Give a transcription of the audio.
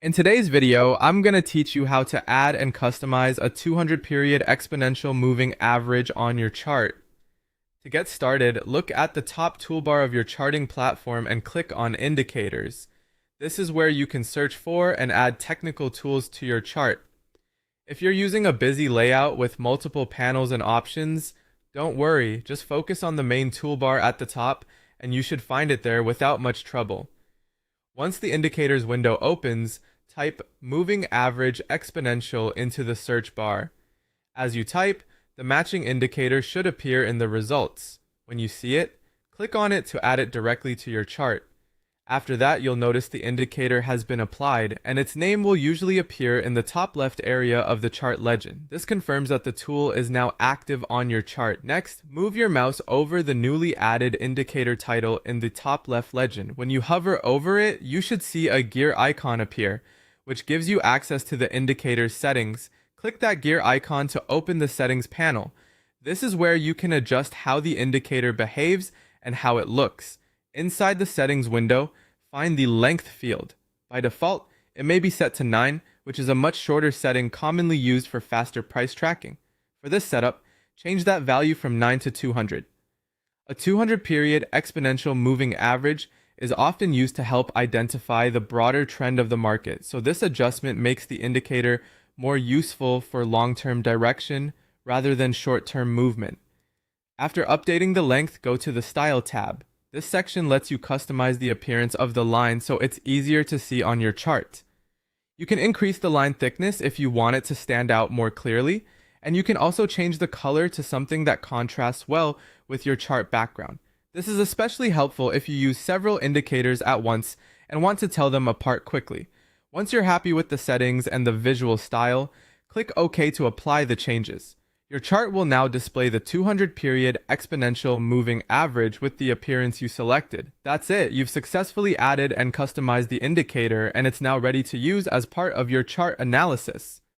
In today's video, I'm going to teach you how to add and customize a 200 period exponential moving average on your chart. To get started, look at the top toolbar of your charting platform and click on Indicators. This is where you can search for and add technical tools to your chart. If you're using a busy layout with multiple panels and options, don't worry, just focus on the main toolbar at the top and you should find it there without much trouble. Once the Indicators window opens, type Moving Average Exponential into the search bar. As you type, the matching indicator should appear in the results. When you see it, click on it to add it directly to your chart. After that, you'll notice the indicator has been applied, and its name will usually appear in the top left area of the chart legend. This confirms that the tool is now active on your chart. Next, move your mouse over the newly added indicator title in the top left legend. When you hover over it, you should see a gear icon appear, which gives you access to the indicator's settings. Click that gear icon to open the settings panel. This is where you can adjust how the indicator behaves and how it looks. Inside the settings window, find the length field. By default, it may be set to 9, which is a much shorter setting commonly used for faster price tracking. For this setup, change that value from 9 to 200. A 200 period exponential moving average is often used to help identify the broader trend of the market, so this adjustment makes the indicator more useful for long-term direction rather than short-term movement. After updating the length, go to the Style tab. This section lets you customize the appearance of the line so it's easier to see on your chart. You can increase the line thickness if you want it to stand out more clearly, and you can also change the color to something that contrasts well with your chart background. This is especially helpful if you use several indicators at once and want to tell them apart quickly. Once you're happy with the settings and the visual style, click OK to apply the changes. Your chart will now display the 200 period exponential moving average with the appearance you selected. That's it, you've successfully added and customized the indicator and it's now ready to use as part of your chart analysis.